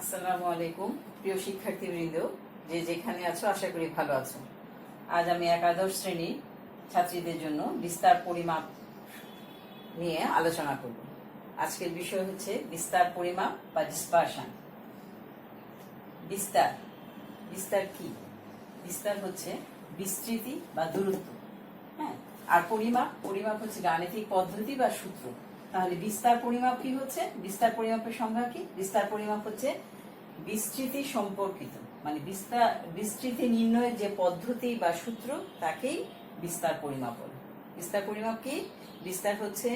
আসসালামু আলাইকুম প্রিয় শিক্ষার্থীবৃন্দ, যে যেখানে আছো আশা করি ভালো আছো। আজ আমি একাদশ শ্রেণী ছাত্রীদের জন্য বিস্তার পরিমাপ নিয়ে আলোচনা করব। আজকের বিষয় হচ্ছে বিস্তার পরিমাপ বা ডিসপারশন। বিস্তার বিস্তার কি? বিস্তার হচ্ছে বিস্তৃতি বা দূরত্ব। হ্যাঁ, আর পরিমাপ পরিমাপ হচ্ছে গাণিতিক পদ্ধতি বা সূত্র। তাহলে বিস্তার পরিমাপ কি হচ্ছে? বিস্তার পরিমাপের সংজ্ঞা কি? বিস্তার পরিমাপ হচ্ছে বিস্তৃতি সম্পর্কিত, মানে বিস্তৃতি নির্ণয়ের যে পদ্ধতি বা সূত্র তাকেই বিস্তার পরিমাপ বলে। বিস্তার পরিমাপ কি? বিস্তার হচ্ছে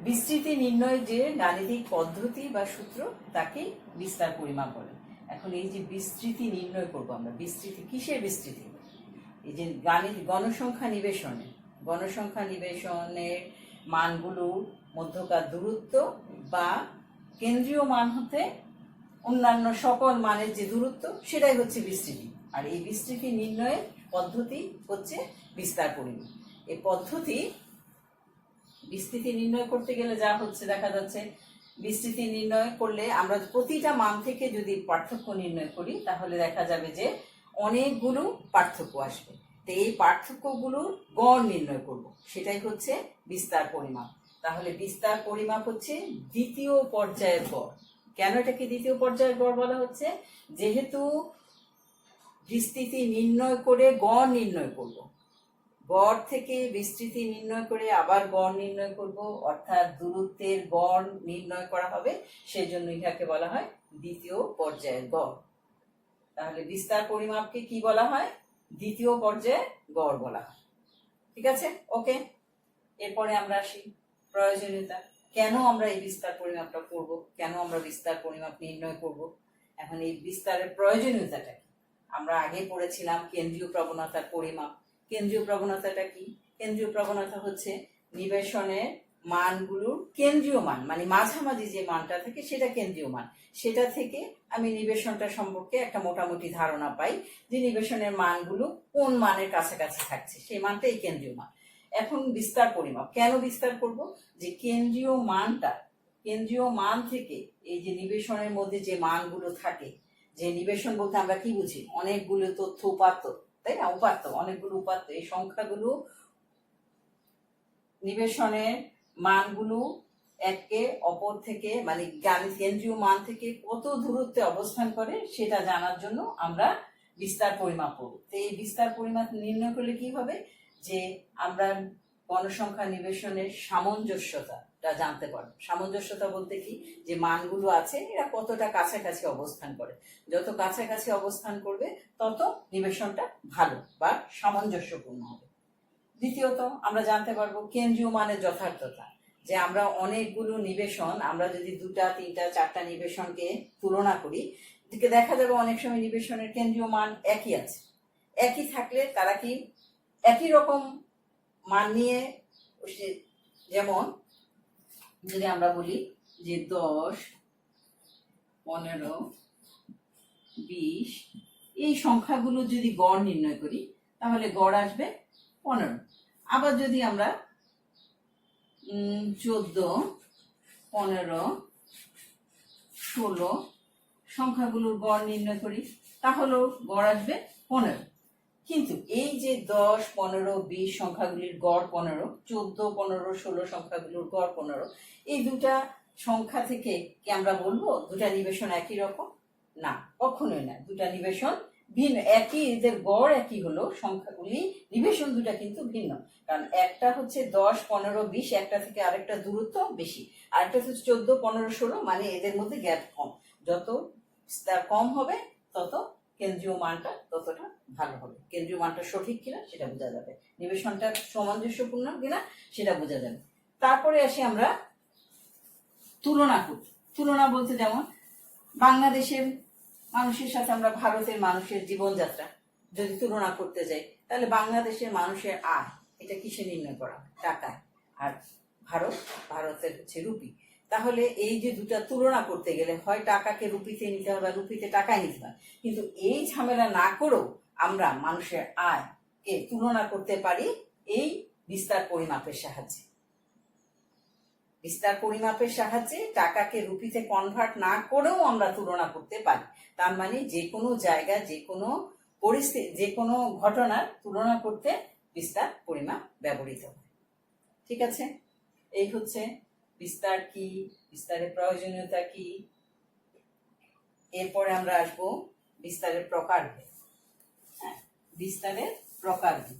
বিস্তৃতি নির্ণয়ের যে গাণিতিক পদ্ধতি বা সূত্র তাকেই বিস্তার পরিমাপ বলে। এখন এই যে বিস্তৃতি নির্ণয় করব আমরা, বিস্তৃতি কিসের বিস্তৃতি? এই যে গণসংখ্যা নিবেশনের মানগুলোর মধ্যকার দূরত্ব বা কেন্দ্রীয় মান হতে অন্যান্য সকল মানের যে দূরত্ব সেটাই হচ্ছে বিস্তৃতি। আর এই বিস্তৃতি নির্ণয়ের পদ্ধতি হচ্ছে বিস্তার পরিমাপ। এই পদ্ধতি বিস্তৃতি নির্ণয় করতে গেলে যা হচ্ছে দেখা যাচ্ছে, বিস্তৃতি নির্ণয় করলে আমরা প্রতিটা মান থেকে যদি পার্থক্য নির্ণয় করি তাহলে দেখা যাবে যে অনেকগুলো পার্থক্য আসবে। তো এই পার্থক্যগুলোর গড় নির্ণয় করব, সেটাই হচ্ছে বিস্তার পরিমাপ। তাহলে বিস্তার পরিমাপ হচ্ছে দ্বিতীয় পর্যায়ের গড়। কেন এটাকে দ্বিতীয় পর্যায়ের গড় বলা হচ্ছে? যেহেতু বিস্তৃতি নির্ণয় করে গড় নির্ণয় করব, গড় থেকে বিস্তৃতি নির্ণয় করে আবার গড় নির্ণয় করব, অর্থাৎ দূরত্বের গড় নির্ণয় করা হবে, সেজন্য ইহাকে বলা হয় দ্বিতীয় পর্যায়ের গড়। তাহলে বিস্তার পরিমাপকে কি বলা হয়? দ্বিতীয় পর্যায়ে গড় বলা হয়। ঠিক আছে, ওকে। এরপরে আমরা আসি প্রয়োজনীয়তা। কেন আমরা এই বিস্তার পরিমাপটা করব, কেন আমরা বিস্তার পরিমাপ নির্ণয় করব? এখন এই বিস্তারের প্রয়োজনীয়তাটা কি? আমরা আগে পড়েছিলাম কেন্দ্রীয় প্রবণতার পরিমাপ। কেন্দ্রীয় প্রবণতাটা কি? কেন্দ্রীয় প্রবণতা হচ্ছে নিবেশনের মানগুলোর কেন্দ্রীয় মান, মানে মাঝামাঝি যে মানটা থাকে সেটা কেন্দ্রীয় মান। সেটা থেকে আমি নিবেশনটা সম্পর্কে একটা মোটামুটি ধারণা পাই যে নিবেশনের মানগুলো কোন মানের কাছাকাছি থাকছে, সেই মানটাই কেন্দ্রীয় মান। এখন বিস্তার পরিমাপ কেন বিস্তার করব? যে কেন্দ্রীয় মান থেকে এই যে নিবেশনের মধ্যে যে মানগুলো থাকে, যে নিবেশন বলতে আমরা কি বুঝি? অনেকগুলো তথ্য উপাত্ত, তাই না? উপাত্ত, অনেকগুলো উপাত্ত। এই সংখ্যাগুলো নিবেশনের মানগুলো একে অপর থেকে, মানে কেন্দ্রীয় মান থেকে কত দূরত্বে অবস্থান করে সেটা জানার জন্য আমরা বিস্তার পরিমাপ করব। তো এই বিস্তার পরিমাপ নির্ণয় করলে কি হবে? যে আমরা গণসংখ্যা নিবেশনের সামঞ্জস্যতা জানতে পারবো। সামঞ্জস্যতা বলতে কি? যে মানগুলো আছে এরা কতটা কাছাকাছি অবস্থান করে। যত কাছাকাছি অবস্থান করবে তত নিবেশনটা ভালো বা সামঞ্জস্যপূর্ণ হবে। দ্বিতীয়ত আমরা জানতে পারবো কেন্দ্রীয় মানের যথার্থতা। যে আমরা অনেকগুলো নিবেশন, আমরা যদি 2টা 3টা 4টা নিবেশনকে তুলনা করি, দেখা যাবে অনেক সময় নিবেশনের কেন্দ্রীয় মান একই আছে। একই থাকলে তারা কি একই রকম মান নিয়ে, যেমন যদি আমরা বলি যে 10, 15, 20 এই সংখ্যাগুলো যদি গড় নির্ণয় করি তাহলে গড় আসবে 15। আবার যদি আমরা 14, 15, 16 সংখ্যাগুলোর গড় নির্ণয় করি তাহলেও গড় আসবে 15। কিন্তু এই যে 10, 15, 20 সংখ্যাগুলির গড় 15, 14, 15, 16 সংখ্যাগুলোর গড় 15, এই দুটা সংখ্যা থেকে কি আমরা বলবো দুটা নিবেশন একই রকম? না, কখনোই না। দুটা নিবেশন ভিন্ন। একই, এদের গড় একই হলো, সংখ্যাগুলি নিবেশন দুটা কিন্তু ভিন্ন। কারণ একটা হচ্ছে 10, 15, 20, একটা থেকে আরেকটা দূরত্ব বেশি, আরেকটা হচ্ছে 14, 15, 16, মানে এদের মধ্যে গ্যাপ কম। যত বিস্তার কম হবে তত কেন্দ্রীয় মানটা ততটা ভালো হবে। কেন্দ্রীয় মানটা সঠিক কিনা সেটা বোঝা যাবে, নিবেশনটা সামঞ্জস্যপূর্ণ কিনা সেটা বোঝা যাবে। তারপরে আসি আমরা তুলনা করি। তুলনা বলতে যেমন বাংলাদেশের মানুষের সাথে আমরা ভারতের মানুষের জীবনযাত্রা যদি তুলনা করতে যাই, তাহলে বাংলাদেশের মানুষের আয় এটা কিসে নির্ণয় করা হয়? টাকায়। আর ভারতের হচ্ছে রুপি। তাহলে এই যে দুটা তুলনা করতে গেলে হয় টাকাকে রুপিতে নিতে হবে, রুপিতে টাকায় নিতে হবে। কিন্তু এই ঝামেলা না করেও আমরা মানুষের আয়কে তুলনা করতে পারি এই বিস্তার পরিমাপের সাহায্যে। বিস্তার পরিমাপের সাহায্যে টাকাকে রুপিতে কনভার্ট না করেও আমরা তুলনা করতে পারি। তার মানে যে কোনো জায়গা, যে কোনো পরিস্থিতি, যে কোনো ঘটনার তুলনা করতে বিস্তার পরিমাপ ব্যবহৃত হয়। ঠিক আছে, এই হচ্ছে বিস্তার কি, বিস্তারের প্রয়োজনীয়তা কি। এরপরে আমরা আসবো বিস্তারের প্রকারভেদ। হ্যাঁ, বিস্তারের প্রকারভেদ।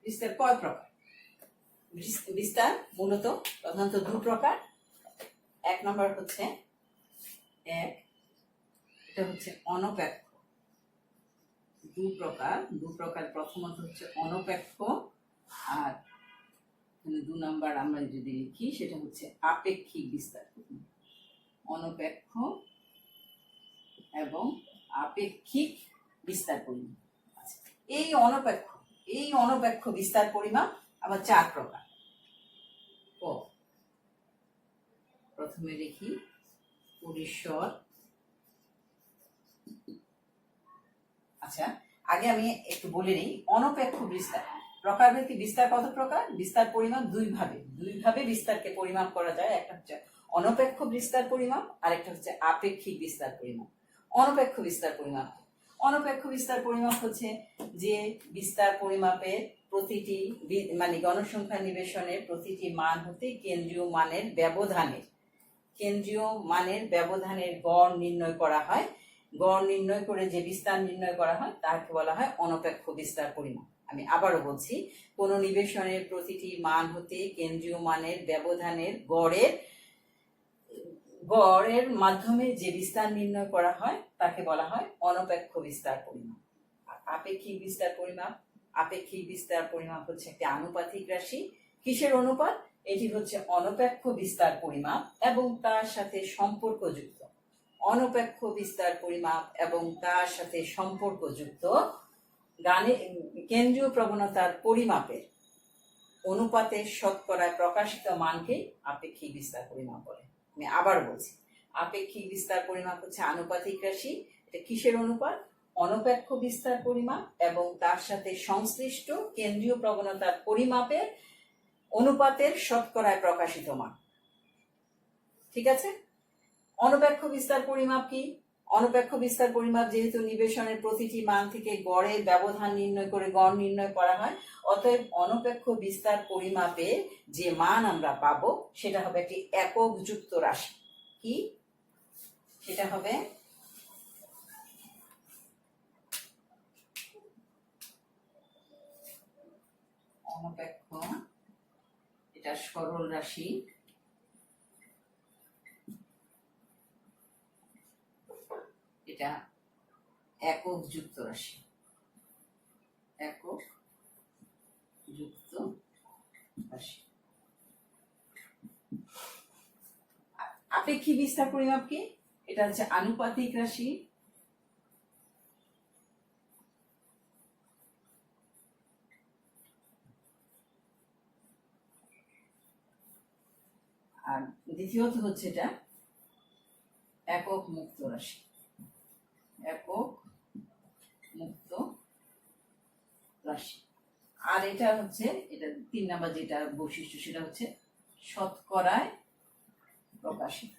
বিস্তার কয় প্রকার? বিস্তার মূলত প্রধানত দু প্রকার। এক নম্বর হচ্ছে এটা হচ্ছে অনপেক্ষ। দু প্রকার। প্রথমত হচ্ছে অনপেক্ষ, আর দু নম্বর আমরা যদি লিখি সেটা হচ্ছে আপেক্ষিক বিস্তার। অনপেক্ষ এবং আপেক্ষিক বিস্তার পরিমাপ। এই অনপেক্ষ বিস্তার পরিমাপ আবার চার প্রকার। প্রথমে লিখি পরিসর। আচ্ছা, আগে আমি একটু বলে নিই অনপেক্ষ বিস্তার প্রকারভেদ। বিস্তার কত প্রকার? বিস্তার পরিমাপ দুই ভাবে বিস্তারকে পরিমাপ করা যায়। একটা হচ্ছে অনপেক্ষ বিস্তার পরিমাপ, আর একটা হচ্ছে আপেক্ষিক বিস্তার পরিমাপ। অনপেক্ষ বিস্তার পরিমাপ হচ্ছে যে বিস্তার পরিমাপের প্রতিটি মানে গণসংখ্যা নিবেশনের প্রতিটি মান হতে কেন্দ্রীয় মানের ব্যবধানের গড় নির্ণয় করা হয়। গড় নির্ণয় করে যে বিস্তার নির্ণয় করা হয় তাকে বলা হয় অনপেক্ষ বিস্তার পরিমাপ। আমি আবারও বলছি, কোন নিবেশনের প্রতিটি মান হতে কেন্দ্রীয় মানের ব্যবধানের গড়ের মাধ্যমে যে বিস্তার নির্ণয় করা হয় তাকে বলা হয় অনপেক্ষ বিস্তার পরিমাপ। আপেক্ষিক বিস্তার পরিমাপ হচ্ছে একটি আনুপাতিক রাশি। কিসের অনুপাত? এটি হচ্ছে অনপেক্ষ বিস্তার পরিমাপ এবং তার সাথে সম্পর্কযুক্ত। অনপেক্ষ বিস্তার পরিমাপ এবং তার সাথে সম্পর্কযুক্ত কেন্দ্রীয় প্রবণতার পরিমাপের অনুপাতের শতকরায় প্রকাশিত মানকে আপেক্ষিক বিস্তার পরিমাপ বলে। আমি আবার বলছি, আপেক্ষিক বিস্তার পরিমাপ হচ্ছে আনুপাতিক রাশি। এটা কিসের অনুপাত? অনপেক্ষ বিস্তার পরিমাপ এবং তার সাথে সংশ্লিষ্ট কেন্দ্রীয় প্রবণতার পরিমাপের অনুপাতের শতকরায় প্রকাশিত মান। ঠিক আছে, অনপেক্ষ বিস্তার পরিমাপ কি? অনপেক্ষ বিস্তার পরিমাপ যেহেতু নিবেশনের প্রতিটি মান থেকে গড়ের ব্যবধান নির্ণয় করে গড় নির্ণয় করা হয়, অতএব অনপেক্ষ বিস্তার পরিমাপে যে মান আমরা পাবো সেটা হবে একটি একক যুক্ত রাশি। কি সেটা হবে? অনপেক্ষ, এটা সরল রাশি। এটা একক যুক্ত রাশি। আপেক্ষিক বিস্তার পরিমাপ কি? এটা হচ্ছে আনুপাতিক রাশি। আর দ্বিতীয়ত হচ্ছে এটা একক মুক্ত রাশি। আর এটা হচ্ছে, এটা 3 নাম্বার যেটা বৈশিষ্ট্য সেটা হচ্ছে শতকরায় প্রকাশিত।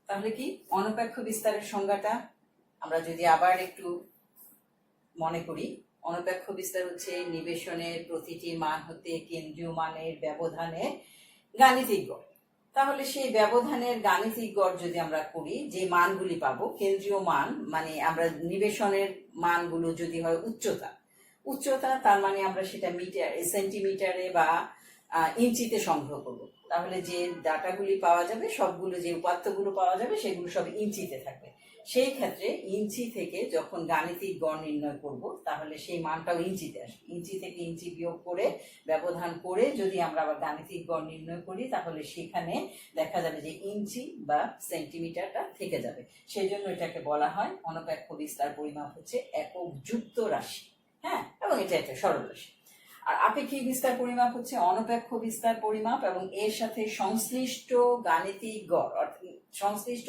তাহলে কি অনপেক্ষ বিস্তারের সংজ্ঞাটা আমরা যদি আবার একটু মনে করি, অনপেক্ষ বিস্তার হচ্ছে নিবেশনের প্রতিটি মান হতে কেন্দ্রীয় মানের ব্যবধানের গাণিতিক গড়। তাহলে সেই ব্যবধানের গাণিতিক গড় যদি আমরা করি, যে মানগুলি পাবো কেন্দ্রীয় মান মানে আমরা নিবেশনের মানগুলো যদি হয় উচ্চতা, তার মানে আমরা সেটা সেন্টিমিটারে বা ইঞ্চিতে সংগ্রহ করব, তাহলে যে ডাটাগুলি পাওয়া যাবে সবগুলো, যে উপাত্তগুলো পাওয়া যাবে সেগুলো সব ইঞ্চিতে থাকবে। সেই ক্ষেত্রে ইঞ্চি থেকে যখন গাণিতিক গড় নির্ণয় করব তাহলে সেই মানটাও ইঞ্চিতে আসবে। ইঞ্চি থেকে ইঞ্চি বিয়োগ করে ব্যবধান করে যদি আমরা আবার গাণিতিক গড় নির্ণয় করি তাহলে সেখানে দেখা যাবে যে ইঞ্চি বা সেন্টিমিটারটা থেকে যাবে। সেই জন্য এটাকে বলা হয় অনপেক্ষ বিস্তার পরিমাপ হচ্ছে একক যুক্ত রাশি। হ্যাঁ, এবং এটা একটা সরল রাশি। আর আপেক্ষিক বিস্তার পরিমাপ হচ্ছে অনপেক্ষ বিস্তার পরিমাপ এবং এর সাথে সংশ্লিষ্ট গাণিতিক গড় অর্থাৎ সংশ্লিষ্ট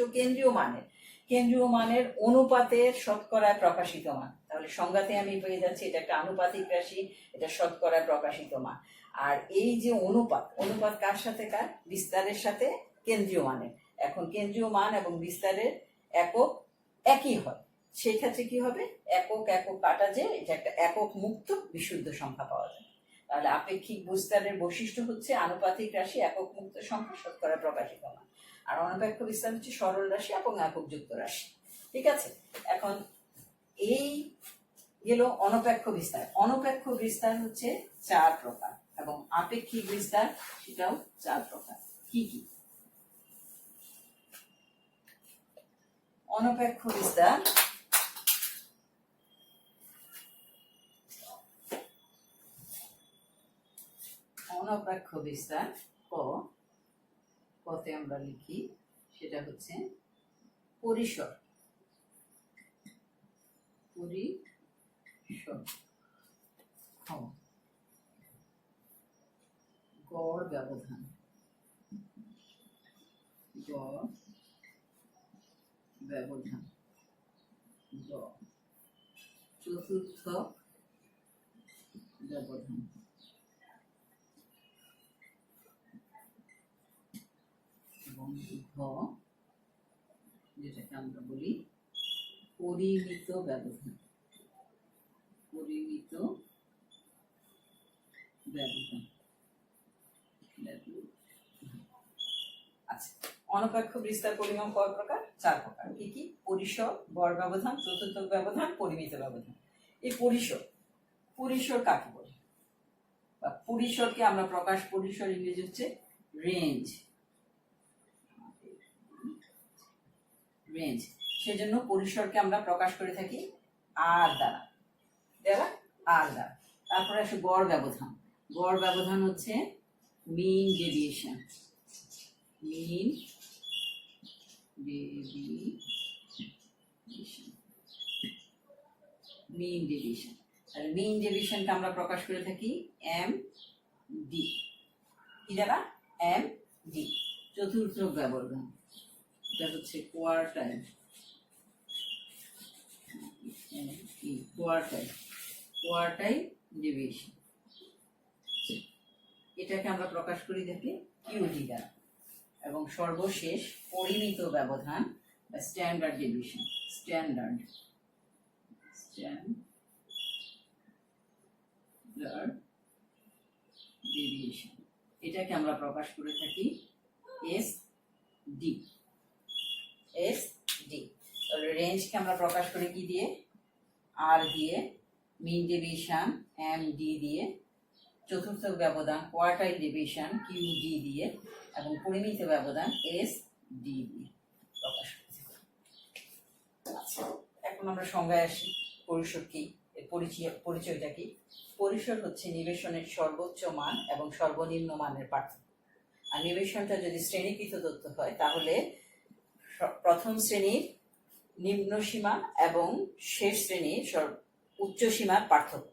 কেন্দ্রীয় মানের অনুপাতের শতকরায় প্রকাশিত মান। তাহলে সংজ্ঞাতে আমি পেয়ে যাচ্ছি এটা একটা আনুপাতিক রাশি, এটা শতকরায় প্রকাশিত মান। আর এই যে অনুপাত কার সাথে কার? বিস্তারের সাথে কেন্দ্রীয় মানের। এখন কেন্দ্রীয় মান এবং বিস্তারের একক একই হয়, সেই ক্ষেত্রে কি হবে? একক কাটা যে এটা একটা একক মুক্ত বিশুদ্ধ সংখ্যা পাওয়া যায়। তাহলে আপেক্ষিক বিস্তারের বৈশিষ্ট্য হচ্ছে আনুপাতিক রাশি, একক মুক্ত সংখ্যা, শতকরা প্রকাশিত মান। আর অনপেক্ষ বিস্তার হচ্ছে সরল রাশি এবং একক যুক্ত রাশি। ঠিক আছে, এখন এই গেল অনপেক্ষ বিস্তার। অনপেক্ষ বিস্তার হচ্ছে 4 প্রকার এবং আপেক্ষিক বিস্তার সেটাও 4 প্রকার। কি কি? অনপেক্ষ বিস্তার কতে আমরা লিখি সেটা হচ্ছে পরিসর গড় ব্যবধান চতুর্থ ব্যবধান এবং যেটাকে আমরা বলি পরিমিত ব্যবধান। আচ্ছা, অনপেক্ষ বিস্তার পরিমাপ কয় প্রকার? 4 প্রকার। কি কি? পরিসর, গড় ব্যবধান, চতুর্থ ব্যবধান, পরিমিত ব্যবধান। এই পরিসর কাকে বলে? বা পরিসরকে আমরা পরিসর ইংরেজি হচ্ছে রেঞ্জ। সেজন্য পরিসরকে আমরা প্রকাশ করে থাকি আর দ্বারা। তারপরে আসে গড় ব্যবধান হচ্ছে মিন ডেভিয়েশন। তাহলে মিন ডেভিয়েশনকে আমরা প্রকাশ করে থাকি এম ডি। কি দ্বারা? M D. চতুর্থ ব্যবধান এটা হচ্ছে কোয়ার্টাইল ডেভিয়েশন। এটাকে আমরা প্রকাশ করি থাকি কিউডি দ্বারা। এবং সর্বশেষ পরিমিত ব্যবধান বা স্ট্যান্ডার্ড ডেভিয়েশন। এটাকে আমরা প্রকাশ করে থাকি এস ডি। তাহলে রেঞ্জকে আমরা প্রকাশ করি কি দিয়ে? আর দিয়ে, মিন ডেভিয়েশন এম ডি দিয়ে, চতুর্থ ব্যবধান কোয়ার্টাইল ডেভিয়েশন কিউ ডি দিয়ে এবং পরিমিত ব্যবধান এস ডি দিয়ে প্রকাশ করি। আচ্ছা, এখন আমরা সংজ্ঞায় আসি। পরিসর কি? এর পরিচয়টা কি? পরিসর হচ্ছে নিবেশনের সর্বোচ্চ মান এবং সর্বনিম্ন মানের পার্থক্য। আর নিবেশনটা যদি শ্রেণীকৃত তথ্য হয় তাহলে প্রথম শ্রেণীর নিম্ন সীমা এবং শেষ শ্রেণীর উচ্চ সীমার পার্থক্য।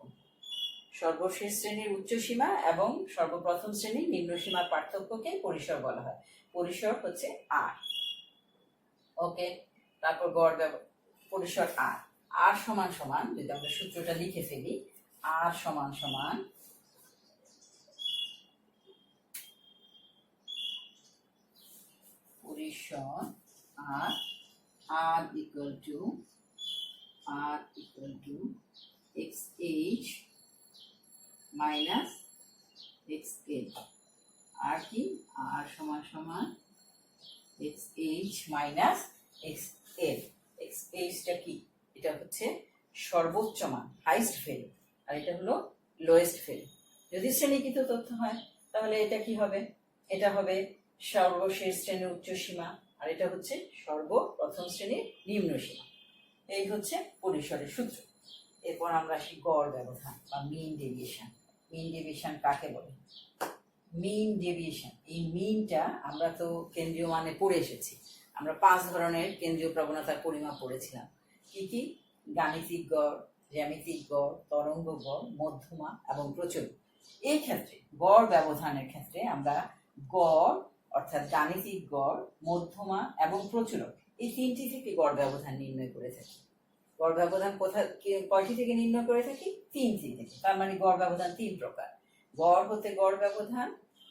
সর্বশেষ শ্রেণীর উচ্চ সীমা এবং সর্বপ্রথম শ্রেণীর নিম্ন সীমার পার্থক্যকে পরিসর বলা হয়। পরিসর হচ্ছে আর। ওকে, তারপর গড় পরিসর আর সমান যদি আমরা সূত্রটা লিখে ফেলি, আর সমান পরিসর আর equal to xh minus xl। আর কি? আর সমান xh minus xl। xhটা কি? এটা হচ্ছে সর্বোচ্চ মান, হাইস্ট ভ্যালু, আর এটা হলো লোয়েস্ট ভ্যালু। যদি শ্রেণীকৃত তথ্য হয় তাহলে এটা কি হবে? এটা হবে সর্বশেষ শ্রেণীর উচ্চ সীমা, আর এটা হচ্ছে সর্বপ্রথম শ্রেণীর নিম্ন সীমা। এই হচ্ছে পরিসরের সূত্র। এরপর আমরা আসি গড় ব্যবধান বা মিন ডেভিয়েশন। মিন ডেভিয়েশন কাকে বলে? মিন ডেভিয়েশন, এই মিনটা আমরা তো কেন্দ্রীয় মানে পড়ে এসেছি। আমরা 5 ধরনের কেন্দ্রীয় প্রবণতার পরিমাপ পড়েছিলাম। কি কি? গাণিতিক গড়, জ্যামিতিক গড়, তরঙ্গ গড়, মধ্যমা এবং প্রচলিত। এই ক্ষেত্রে গড় ব্যবধানের ক্ষেত্রে আমরা গড় অর্থাৎ গাণিতিক গড়, মধ্যমা এবং প্রচলক এই 3টি থেকে গড় ব্যবধান নির্ণয় করে থাকি। গড় ব্যবধান কয়টি থেকে নির্ণয় করে থাকি? 3টি থেকে। তার মানে গড় ব্যবধান 3 প্রকার। গড় হতে গড় ব্যবধান,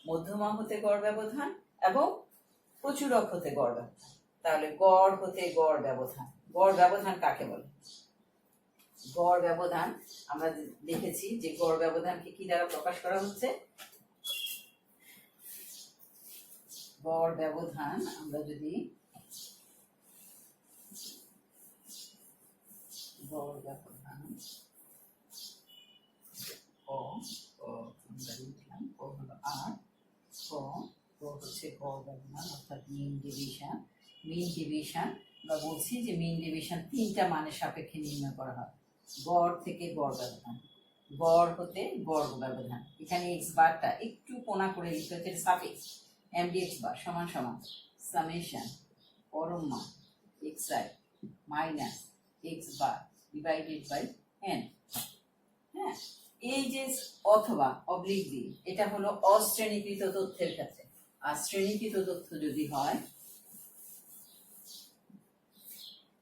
মধ্যমা হতে গড় ব্যবধান এবং প্রচুরক হতে গড় ব্যবধান। তাহলে গড় হতে গড় ব্যবধান, গড় ব্যবধান কাকে বলে? গড় ব্যবধান আমরা দেখেছি যে গড় ব্যবধানকে কি দ্বারা প্রকাশ করা হচ্ছে? গড় ব্যবধান আমরা যদি গড় ব্যবধান আমরা লিখলাম হলো আর হচ্ছে গড় ব্যবধান অর্থাৎ মিন ডেভিয়েশন। মিন ডেভিয়েশন আমরা বলছি যে মিন ডেভিয়েশন 3টা মানের সাপেক্ষে নির্ণয় করা হয়। গড় থেকে গড় ব্যবধান, গড় হতে গড় ব্যবধান। এখানে এক্স বারটা একটু কোণা করে লিখতে হচ্ছে, সাফিক্স এমডি এক্স বার সমান সমান সামেশন পরম মান X I minus x bar divided by N. হ্যাঁ, এই যে অথবা অবলিক দিয়ে এটা হলো অশ্রেণীকৃত তথ্যের ক্ষেত্রে। আর শ্রেণীকৃত তথ্য যদি হয়,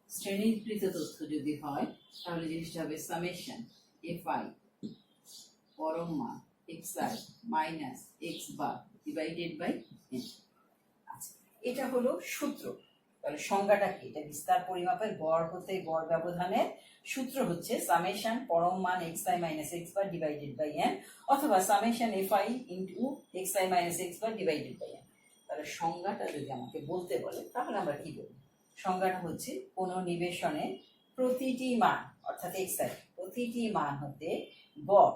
শ্রেণীকৃত তথ্য যদি হয় তাহলে জিনিসটা হবে সামেশন এফ আই পরম মান X I minus x bar divided by N. আচ্ছা, এটা হলো সূত্র। তাহলে সংজ্ঞাটা কি? এটা বিস্তার পরিমাপের গড় হতে গড় ব্যবধানের সূত্র হচ্ছে সামেশন পরম মান X I minus x bar divided by N অথবা summation F I into X I minus x bar divided by N. তাহলে সংজ্ঞাটা যদি আমাকে বলতে বলে তাহলে আমরা কি বলবো? সংজ্ঞাটা হচ্ছে কোনো নিবেশনে প্রতিটি মান অর্থাৎ এক্স আই প্রতিটি মান হতে গড়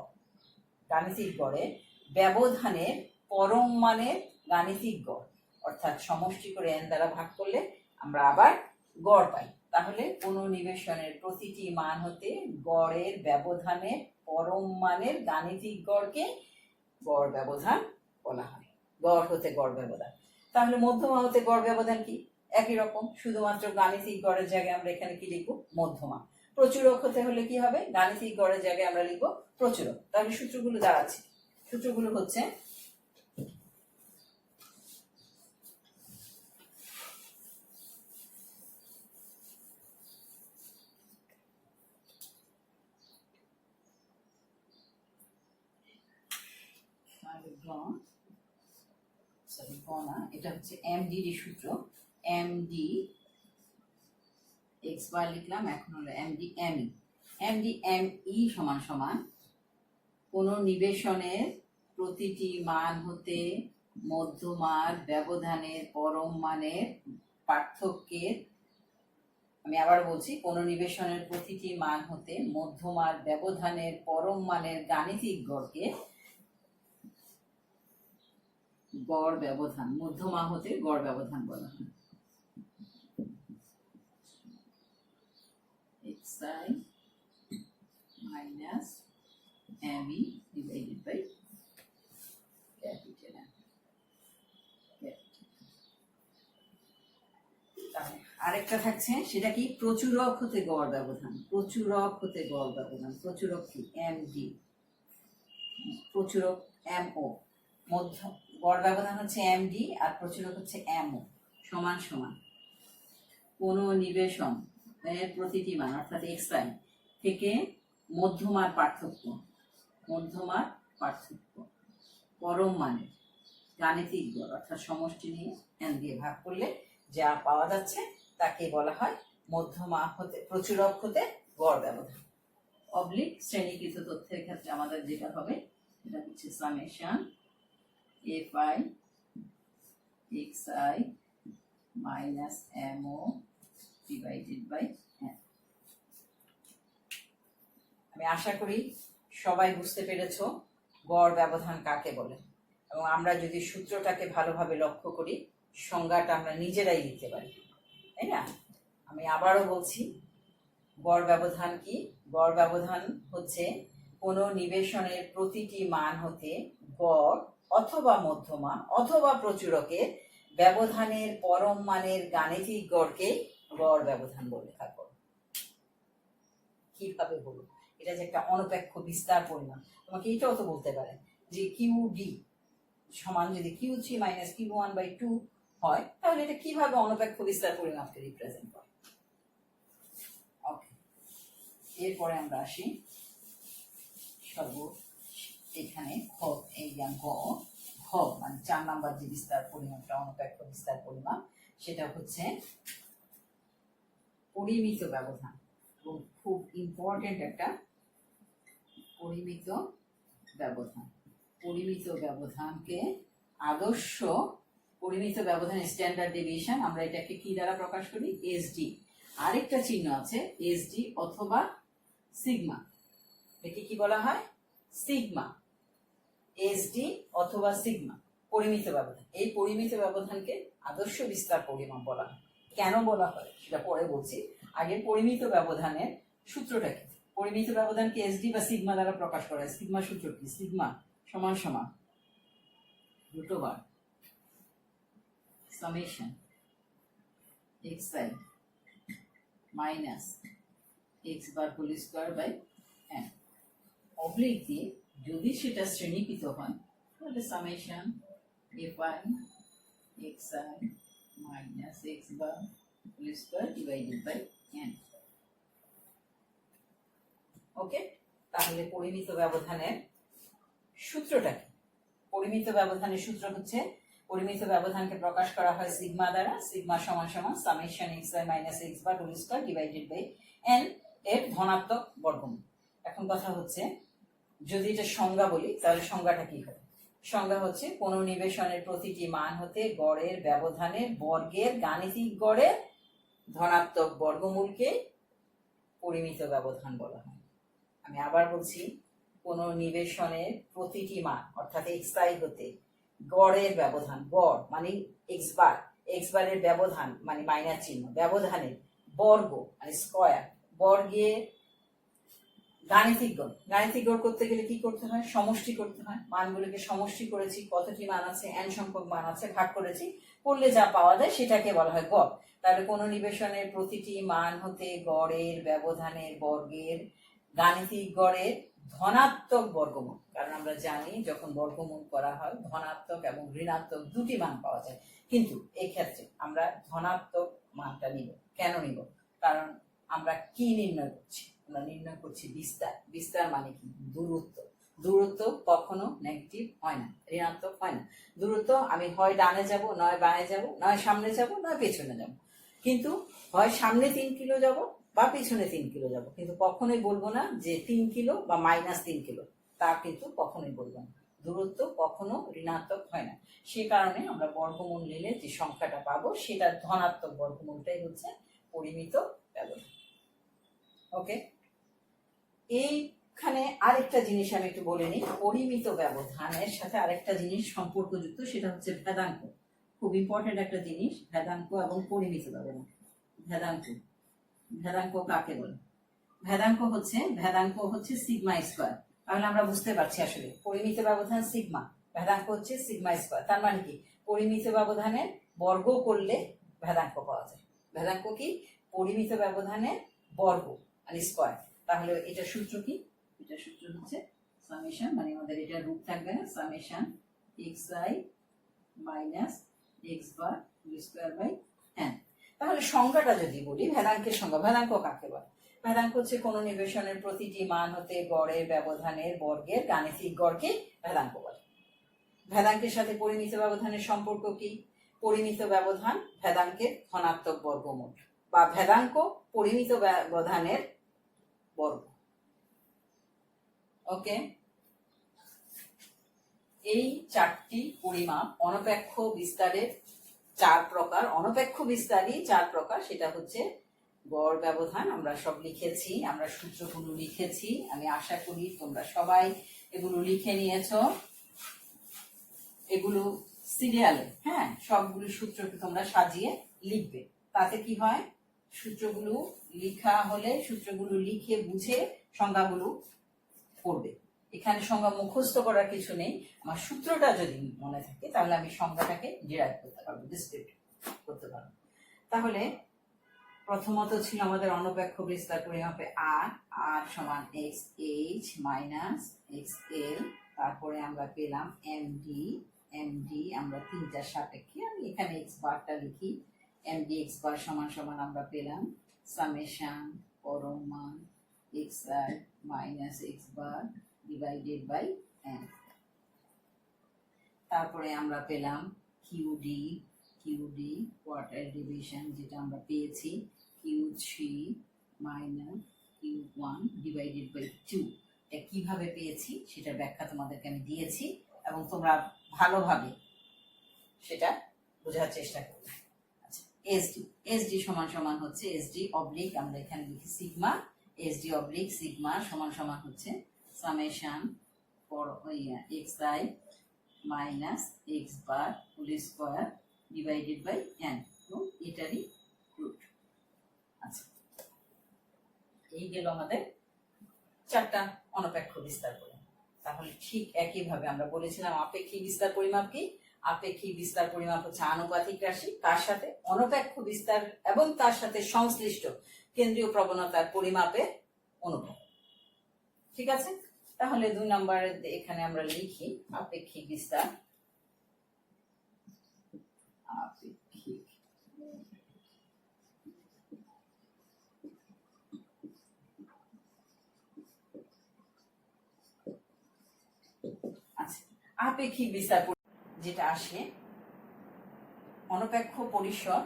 গাণিতিক গড়ে ব্যবধানের পরম মানের গাণিতিক গড় অর্থাৎ সমষ্টি করে এন দ্বারা ভাগ করলে আমরা আবার গড় পাই। তাহলে কোনো নিবেশনের প্রতিটি মান হতে গড়ের ব্যবধানের পরম মানের গাণিতিক গড়কে গড় ব্যবধান বলা হয়। গড় হতে গড় ব্যবধান। তাহলে মধ্যমা হতে গড় ব্যবধান কি? একই রকম, শুধুমাত্র গাণিতিক গড়ের জায়গায় আমরা এখানে কি লিখবো? মধ্যমা। প্রচুরক হতে হলে কি হবে? গাণিতিক গড়ের জায়গায় আমরা লিখবো প্রচুরক। তাহলে সূত্রগুলো দাঁড়াচ্ছে, সূত্রগুলো হচ্ছে এটা হচ্ছে এমডি সূত্র। এমডি এক্স বার লিখলাম, এখন হলো এমডি এমই। এমডি এমই সমান সমান কোন নিবেশনের প্রতিটি মান হতে মধ্যমার ব্যবধানের পরম মানের পার্থক্যের, আমি আবার বলছি, কোন নিবেশনের প্রতিটি মান হতে মধ্যমার ব্যবধানের পরম মানের গাণিতিক গড়কে গড় ব্যবধান, মধ্যমা হতে গড় ব্যবধান বলা হয়। xi minus me divided by capital M. আরেকটা থাকছে, সেটা কি? প্রচুরক হতে গড় ব্যবধান। প্রচুরক হতে গড় ব্যবধান, প্রচুরক কি? এমডি, প্রচুরক এমও। মধ্য গড় ব্যবধান হচ্ছে এমডি আর প্রচুরক হচ্ছে এমও সমান সমান কোন নিবেশন এর প্রতিটি মান অর্থাৎ xi থেকে মধ্যমার পার্থক্য, মধ্যমার পার্থক্য পরম মানের গাণিতিক গড় অর্থাৎ সমষ্টি নিয়ে n দিয়ে ভাগ করলে যা পাওয়া যাচ্ছে তাকে বলা হয় মধ্যমা হতে প্রচুরক হতে গড় ব্যবধান। অবলিক শ্রেণীকৃত তথ্যের ক্ষেত্রে আমাদের যেটা হবে সেটা হচ্ছে summation fi xi minus mo divided by n। আমি আশা করি সবাই বুঝতে পেরেছো গড় ব্যবধান কাকে বলে এবং আমরা যদি সূত্রটাকে ভালোভাবে লক্ষ্য করি সংজ্ঞাটা আমরা নিজেরাই দিতে পারি, তাই না? আমি আবারও বলছি, গড় ব্যবধান কি? গড় ব্যবধান হচ্ছে কোনো নিবেশনের প্রতিটি মান হতে গড় অথবা মধ্যমা অথবা প্রচুরকের ব্যবধানের পরম মানের গাণিতিক গড়কে গড় ব্যবধান বলে থাকবো। কিভাবে বলবো? এটা যে একটা অনপেক্ষ বিস্তার পরিমাণ, তোমাকে এটাও তো বলতে পারে যে কিউ ডি সমান যদি Q3 মাইনাস Q1/2 হয়, তাহলে এটা কিভাবে অনপেক্ষ বিস্তার পরিমাপকে রিপ্রেজেন্ট করে। ওকে, এরপরে আমরা আসি এখানে এই ঘ মানে 4 নাম্বার যে বিস্তার পরিমাপটা, অনপেক্ষ বিস্তার পরিমাপ, সেটা হচ্ছে পরিমিত ব্যবধান। এবং খুব ইম্পর্টেন্ট একটা পরিমিত ব্যবধান। পরিমিত ব্যবধানকে আদর্শ পরিমিত ব্যবধান স্ট্যান্ডার্ড ডেভিয়েশন, আমরা এটাকে কি দ্বারা প্রকাশ করি? এসডি। আরেকটা চিহ্ন আছে এসডি অথবা সিগমা। একে কি বলা হয়? সিগমা। এসডি অথবা সিগমা, পরিমিত ব্যবধান। এই পরিমিত ব্যবধানকে আদর্শ বিস্তার পরিমাপ বলা হয়। কেন বলা হয় সেটা পরে বলছি, আগে পরিমিত ব্যবধানের সূত্রটা কি? পরিমিত ব্যবধানকে এসডি বা সিগমা দ্বারা প্রকাশ করা হয়। সিগমা সূত্র কি? সিগমা সমান সমান √, summation xi minus x bar whole square by n, oblique দিয়ে যদি সেটা শ্রেণীকৃত হয় তাহলে summation fi xi minus x bar whole square divided by n। Okay, তাহলে পরিমিত ব্যবধানের সূত্রটা কি? পরিমিত ব্যবধানের সূত্র হচ্ছে, পরিমিত ব্যবধানকে প্রকাশ করা হয় সিগমা দ্বারা। সিগমা সমান সমান summation xi minus x bar whole square divided by n এর ধনাত্মক বর্গমূল। এখন কথা হচ্ছে, যদি এটা সংজ্ঞা বলি তাহলে সংজ্ঞাটা কি হবে? সংজ্ঞা হচ্ছে কোন নিবেশনের প্রতিটি মান হতে গড়ের ব্যবধানের বর্গের গাণিতিক গড়ের ধনাত্মক বর্গমূলকে পরিমিত ব্যবধান বলা হয়। আমি আবার বলছি, কোন নিবেশনের প্রতিটি মান অর্থাৎ xi হতে গড়ের ব্যবধান, গড় মানে x বারের ব্যবধান মানে মাইনাস চিহ্ন, ব্যবধানের বর্গ মানে স্কয়ার, বর্গের গাণিতিক গড়। গাণিতিক গড় করতে গেলে কি করতে হয়? সমষ্টি করতে হয়। মানগুলোকে সমষ্টি করেছি, কতটি মান আছে, n সংখ্যক মান আছে, ভাগ করেছি, করলে যা পাওয়া যায় সেটাকে বলা হয় গড়। তাহলে কোন নিবেশনের প্রতিটি মান হতে গড়ের ব্যবধানের বর্গের গাণিতিক গড়ের ধনাত্মক বর্গমূল, কারণ আমরা জানি যখন বর্গমূল করা হয় ধনাত্মক এবং ঋণাত্মক দুটি মান পাওয়া যায়, কিন্তু এই ক্ষেত্রে আমরা ধনাত্মক মানটা নিব। কেন নিব? কারণ আমরা কি নির্ণয় করছি? আমরা নির্ণয় করছি বিস্তার। বিস্তার মানে কি? দূরত্ব। দূরত্ব কখনো নেগেটিভ হয় না, ঋণাত্মক হয় না। দূরত্ব আমি হয় ডানে যাব, নয় বামে যাব, নয় সামনে যাব, নয় পেছনে যাব, কিন্তু হয় সামনে 3 কিলো যাব বা পিছনে 3 কিলো যাব, কিন্তু কখনোই বলবো না যে 3 কিলো বা -3 কিলো, তা কিন্তু কখনোই বলবো না। দূরত্ব কখনো ঋণাত্মক হয় না। সে কারণে আমরা বর্গমূল নিলে যে সংখ্যাটা পাবো সেটা ধনাত্মক বর্গমূলটাই হচ্ছে পরিমিত ব্যবধান। ওকে, এইখানে আরেকটা জিনিস আমি একটু বলে নিই। পরিমিত ব্যবধানের সাথে আরেকটা জিনিস সম্পর্কযুক্ত, সেটা হচ্ছে ভেদাঙ্ক। খুব ইম্পর্টেন্ট একটা জিনিস, ভেদাঙ্ক এবং পরিমিত ব্যবধান। ভেদাঙ্ক, ভেদাঙ্ক কাকে বলে? ভেদাঙ্ক হচ্ছে সিগমা স্কয়ার। তাহলে আমরা বুঝতে পারছি আসলে পরিমিত ব্যবধান সিগমা, ভেদাঙ্ক হচ্ছে সিগমা স্কয়ার। তার মানে কি? পরিমিত ব্যবধানের বর্গ করলে ভেদাঙ্ক পাওয়া যায়। ভেদাঙ্ক কি? পরিমিত ব্যবধানের বর্গ মানে স্কয়ার। তাহলে এটা সূত্র কি? এটা সূত্র হচ্ছে সামেশন, মানে আমাদের এটা রূপ থাকবে না, summation xi minus x bar whole square by n। তাহলে সংজ্ঞাটা যদি বলি, ভেদাঙ্কের সংজ্ঞা, ভেদাঙ্ক কাকে বলে? ভেদাঙ্ক হচ্ছে কোন নিবেশনের প্রতিটি মান হতে গড়ের ব্যবধানের বর্গের গাণিতিক গড়কে ভেদাঙ্ক বলে। ভেদাঙ্কের সাথে পরিমিত ব্যবধানের সম্পর্ক কি? পরিমিত ব্যবধান ভেদাঙ্কের ধনাত্মক বর্গমূল, বা ভেদাঙ্ক পরিমিত ব্যবধানের বর্গ। ওকে, এই 4টি পরিমাপ অনপেক্ষ বিস্তারের 4 প্রকার। অনপেক্ষ বিস্তারই 4 প্রকার, সেটা হচ্ছে গড় ব্যবধান। আমরা সব লিখেছি, আমরা সূত্রগুলো লিখেছি। আমি আশা করি তোমরা সবাই এগুলো লিখে নিয়েছো। এগুলো সিরিয়ালে, হ্যাঁ, সবগুলো সূত্রকে তোমরা সাজিয়ে লিখবে। তাতে কি হয়, সূত্রগুলো লিখা হলে সূত্রগুলো লিখে বুঝে সংজ্ঞাগুলো করবে। এখানে সংজ্ঞা মুখস্থ করার কিছু নেই, আমার সূত্রটা যদি মনে থাকে তাহলে আমি সংজ্ঞাটাকে ডিরাইভ করতে পারবো, ডিসক্রিপ্ট করতে পারবো। তাহলে প্রথমত ছিল আমাদের অনপেক্ষ বিস্তার পরিমাপে আর, আর সমান x H minus X L. তারপরে আমরা পেলাম এমডি, এমডি আমরা তিনটার সাপেক্ষে, আমি এখানে এক্স বারটা লিখি, এমডি এক্স বার সমান সমান আমরা পেলাম সামেশন পরম মান এক্স আর minus x bar divided by n. তারপরে আমরা পেলাম কিউডি, কিউডি কোয়ার্টাইল ডিভিশন, যেটা আমরা পেয়েছি Q3 minus Q1 divided by 2। এটা কিভাবে পেয়েছি সেটার ব্যাখ্যা তোমাদেরকে আমি দিয়েছি এবং তোমরা ভালোভাবে সেটা বোঝার চেষ্টা করবে। আচ্ছা, এসডি, এসডি সমান সমান হচ্ছে এসডি অবলিক, আমরা এখানে লিখি সিগমা, এসডি অবলিক সিগমা সমান সমান হচ্ছে summation for x I minus x bar whole square divided by n, তো এটারই রুট। আচ্ছা, এই গেল আমাদের চারটা অনপেক্ষ বিস্তার পরিমাপ। তাহলে ঠিক একইভাবে আমরা বলেছিলাম আপেক্ষিক বিস্তার পরিমাপ কি, আপেক্ষিক বিস্তার পরিমাপ হচ্ছে আনুপাতিক রাশি, তার সাথে অনপেক্ষ বিস্তার এবং তার সাথে সংশ্লিষ্ট কেন্দ্রীয় প্রবণতার পরিমাপের অনুপাত। ঠিক আছে, তাহলে 2 নম্বরে এখানে আমরা লিখি আপেক্ষিক বিস্তার, আপেক্ষিক আপেক্ষিক বিস্তার যেটা আসে অনপেক্ষ পরিসর,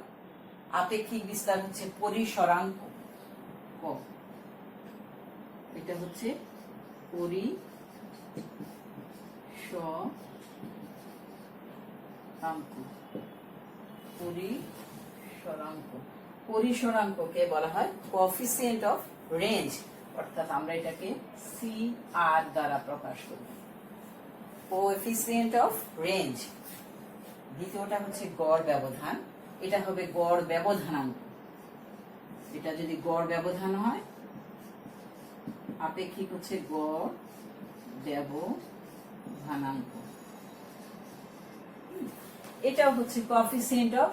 আপেক্ষিক বিস্তার হচ্ছে পরিসরাঙ্ক, এটা হচ্ছে পরিসরাঙ্ক, পরিসরাঙ্ক, পরিসরাঙ্ককে বলা হয় কোএফিসিয়েন্ট অফ রেঞ্জ, অর্থাৎ আমরা এটাকে সি আর দ্বারা প্রকাশ করি, কোএফিসিয়েন্ট অফ রেঞ্জ। দ্বিতীয়টা হচ্ছে গড় ব্যবধান, এটা হবে গড় ব্যবধানাঙ্ক, এটা যদি গড় ব্যবধান হয়, আপেক্ষিক হচ্ছে গড় ব্যবধানাঙ্ক, এটাও হচ্ছে কোএফিসিয়েন্ট অফ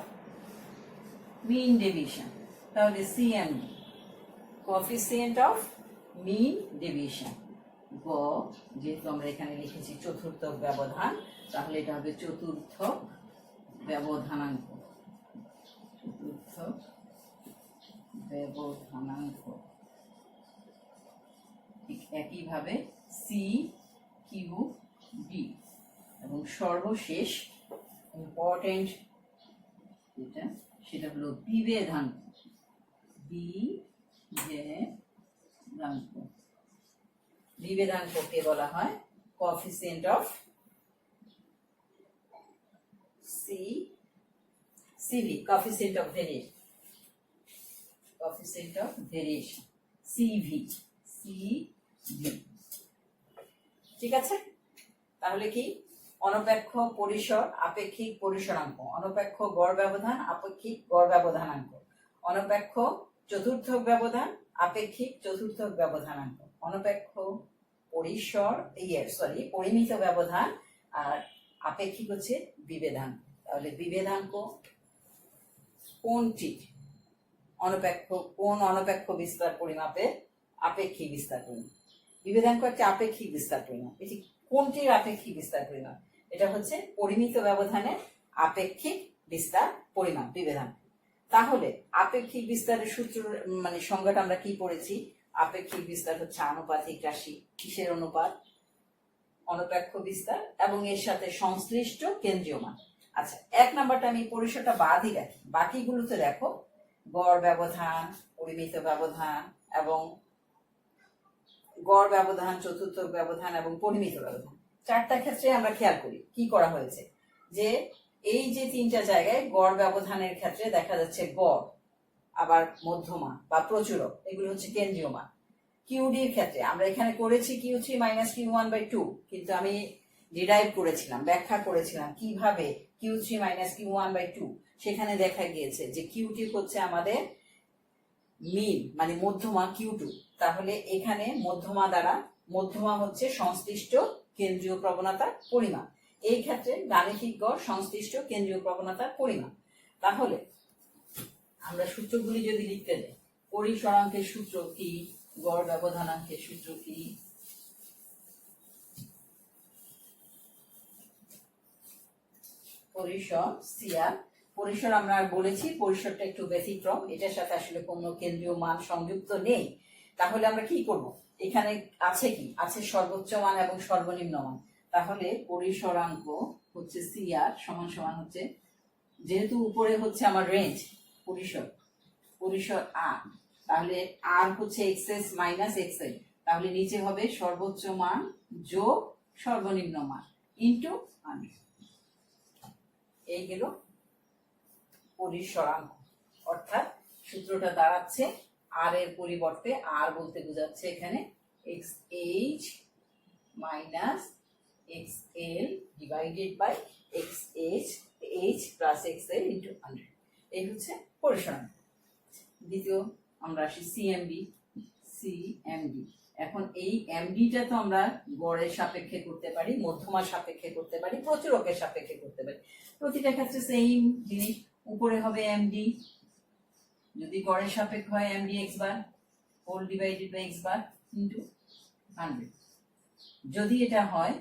মিন ডেভিয়েশন, তাহলে CMD coefficient of mean deviation. গ, যেহেতু আমরা এখানে লিখেছি চতুর্থ ব্যবধান, তাহলে এটা হবে চতুর্থ ব্যবধানাঙ্ক, চতুর্থ ব্যবধানাঙ্ক। ঠিক একইভাবে সি কিউ ডি, এবং সর্বশেষ ইম্পর্টেন্ট যেটা সেটা হলো বিভেদাঙ্ক, বিভেদাঙ্ক, বিভেদাঙ্ককে বলা হয় coefficient of CV, coefficient of variation, coefficient of variation CV, CV. ঠিক আছে, তাহলে কি অনপেক্ষ পরিসর, আপেক্ষিক পরিসরাঙ্ক, অনপেক্ষ গড় ব্যবধান, আপেক্ষিক গড় ব্যবধানাঙ্ক, অনপেক্ষ চতুর্থক ব্যবধান, আপেক্ষিক চতুর্থক ব্যবধানাঙ্ক, অনপেক্ষ পরিসর পরিমিত ব্যবধান, আর আপেক্ষিক হচ্ছে বিভেদাঙ্ক। তাহলে বিভেদাঙ্ক কোনটি অনপেক্ষ, কোন অনপেক্ষ বিস্তার পরিমাপের আপেক্ষিক বিস্তার পরিমাপ? বিভেদাঙ্ক একটা আপেক্ষিক বিস্তার পরিমাপ, এটি কোনটির আপেক্ষিক বিস্তার পরিমাপ? এটা হচ্ছে পরিমিত ব্যবধানের আপেক্ষিক বিস্তার পরিমাপ, বিভেদাঙ্ক। তাহলে আপেক্ষিক বিস্তারের সূত্র মানে সংজ্ঞাটা আমরা কি পড়েছি? আপেক্ষিক বিস্তার হচ্ছে আনুপাতিক রাশি, কিসের অনুপাত? অনপেক্ষ বিস্তার এবং এর সাথে সংশ্লিষ্ট কেন্দ্রীয় মান। আচ্ছা, 1 নাম্বারটা আমি পরিসরটা বাদই রাখি, বাকিগুলোতে দেখো গড় ব্যবধান, পরিমিত ব্যবধান এবং গড় ব্যবধান, চতুর্থ ব্যবধান এবং পরিমিত ব্যবধান, 4টা ক্ষেত্রে আমরা খেয়াল করি কি করা হয়েছে, যে এই যে 3টা জায়গায় গড় ব্যবধানের ক্ষেত্রে দেখা যাচ্ছে গড়, আবার মধ্যমা বা প্রচুরক, এগুলো হচ্ছে কেন্দ্রীয় মান। কিউডির ক্ষেত্রে আমরা এখানে করেছি Q3 - Q1/2, কিন্তু আমি ডিরাইভ করেছিলাম, ব্যাখ্যা করেছিলাম কিভাবে Q3 মাইনাস Q1/2, সেখানে দেখা গিয়েছে যে Q2 হচ্ছে আমাদের মিন মানে মধ্যমা Q2। তাহলে এখানে মধ্যমা হচ্ছে সংশ্লিষ্ট কেন্দ্রীয় প্রবণতার পরিমাপ। এই ক্ষেত্রে গাণিতিক গড় সংশ্লিষ্ট কেন্দ্রীয় প্রবণতার পরিমাপ। তাহলে আমরা সূত্রগুলি যদি লিখতে যাই, পরিসরাঙ্কের সূত্র কি, গড় ব্যবধানাঙ্কের সূত্র কি, পরিসর সিআর। পরিসর আমরা বলেছি পরিসরটা একটু ব্যতিক্রম, এটার সাথে আসলে কোনো কেন্দ্রীয় মান সংযুক্ত নেই। তাহলে আমরা কি করব, এখানে আছে কি, আছে সর্বোচ্চ মান এবং সর্বনিম্ন মান। তাহলে পরিসরাঙ্ক হচ্ছে সিআর সমান সমান হচ্ছে, যেহেতু উপরে হচ্ছে আমার রেঞ্জ পরিসর আর, তাহলে আর হচ্ছে এক্সএস মাইনাস এক্সএল, তাহলে নিচে হবে সর্বোচ্চ মান যোগ সর্বনিম্ন মান ইন্টু 100। এই গেল পরিসরাঙ্ক, অর্থাৎ সূত্রটা দাঁড়াচ্ছে আর এর পরিবর্তে আর বলতে বোঝাচ্ছে এখানে XH minus XL divided by XH plus XL into 100। এই হচ্ছে পরিসরাঙ্ক। দ্বিতীয় আমরা আসি সিএমডি। এখন এই এমডিটা তো আমরা গড়ের সাপেক্ষে করতে পারি, মধ্যমার সাপেক্ষে করতে পারি, প্রচুরকের সাপেক্ষে করতে পারি। প্রতিটা ক্ষেত্রে সেম জিনিস, উপরে হবে এমডি, যদি গড়ের সাপেক্ষে হয় MD x bar whole divided by x bar into 100। যদি এটা হয়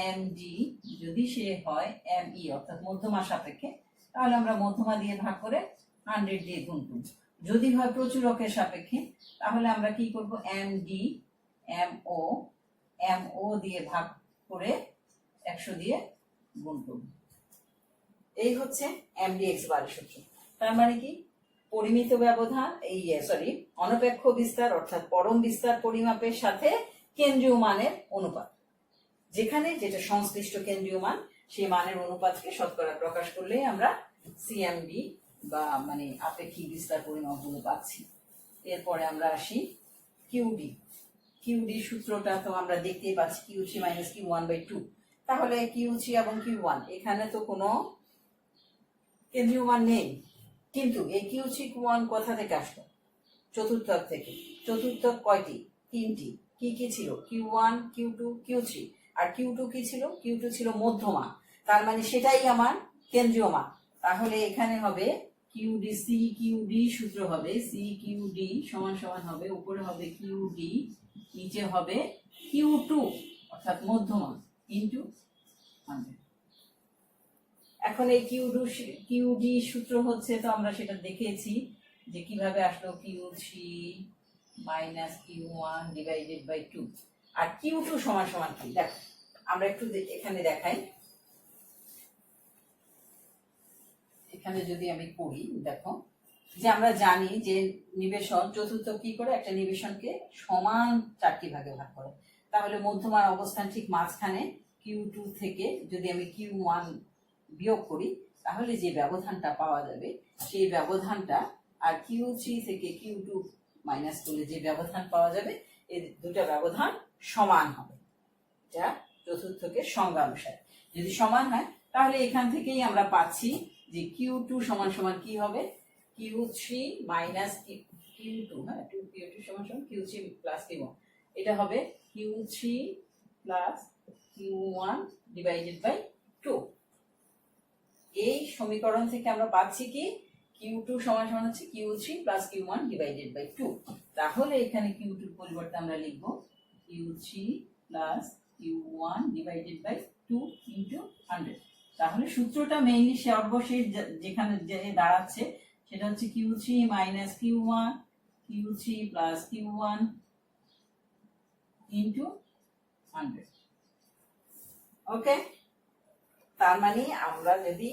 এমডি, যদি সে হয় এমই অর্থাৎ মধ্যমার সাপেক্ষে, তাহলে আমরা মধ্যমা দিয়ে ভাগ করে 100 দিয়ে গুণ করব। যদি হয় প্রচুরকের সাপেক্ষে, তাহলে আমরা কি করব, এমডি এমও দিয়ে ভাগ করে 100 দিয়ে গুণ করব। এই হচ্ছে এমডি এক্স বারের সূত্র। তার মানে কি, পরিমিত ব্যবধান অনপেক্ষ বিস্তার অর্থাৎ পরম বিস্তার পরিমাপের সাথে কেন্দ্রীয় মানের অনুপাত, যেখানে যেটা সংশ্লিষ্ট কেন্দ্রীয় মান, সেই মানের অনুপাতকে শতকরা প্রকাশ করলেই আমরা সিএমডি বা মানে আপেক্ষিক বিস্তার পরিমাপগুলো পাচ্ছি। এরপরে আমরা আসি কিউডি সূত্রটা তো আমরা দেখতেই পাচ্ছি, Q3 মাইনাস Q1/2। তাহলে Q3 এবং Q1 এখানে তো কোনো কেন্দ্রীয় মান নেই, কিন্তু এই Q3 Q1 কোথা থেকে আসলো, চতুর্থক থেকে। চতুর্থক কয়টি, 3টি। কি কি ছিল, Q1 Q2 Q3। আর Q2 কি ছিল, Q2 ছিল মধ্যমা, তার মানে সেটাই আমার কেন্দ্রীয় মান। তাহলে এখানে হবে কিউডি সূত্র হবে CQD সমান সমান হবে, উপরে হবে QD, নিচে হবে Q2 অর্থাৎ মধ্যমা ইন্টু 100। এখন এই কিউডি সূত্র হচ্ছে, তো আমরা সেটা দেখেছি যে কিভাবে আসলো, Q3 minus Q1 divided by 2। R Q2 সমান সমান কি, দেখো আমরা একটু এখানে দেখাই। এখানে যদি আমি করি, দেখো যে আমরা জানি যে নিবেশন চতুর্থ কি করে, একটা নিবেশনকে সমান 4টি ভাগে ভাগ করে। তাহলে মধ্যমার অবস্থান ঠিক মাঝখানে, Q2 থেকে যদি আমি Q1 বিয়োগ করি, তাহলে যে ব্যবধানটা পাওয়া যাবে সেই ব্যবধানটা, আর Q3 থেকে Q2 মাইনাস করলে যে ব্যবধান পাওয়া যাবে, এই দুটা ব্যবধান সমান হবে। এটা চতুর্থকে সংজ্ঞা অনুসারে যদি সমান হয়, তাহলে এখান থেকেই আমরা পাচ্ছি যে Q2 সমান সমান কি হবে, Q3 মাইনাস Q2, হ্যাঁ, Q2 সমান সমান Q3 প্লাস Q1। এটা হবে Q3 plus Q1 divided by 2। এই সমীকরণ থেকে আমরা পাচ্ছি কি, Q2 সমান সমান হচ্ছে Q3 plus Q1 divided by 2। তাহলে এখানে Q2 পরিবর্তে আমরা লিখব Q3 plus Q1 divided by 2 into 100। তাহলে সূত্রটা মেইনলি সর্বশেষ যেখানে যে দাঁড়াচ্ছে সেটা হচ্ছে Q3 minus Q1 Q3 plus Q1 into 100। ওকে, তার মানে আমরা যদি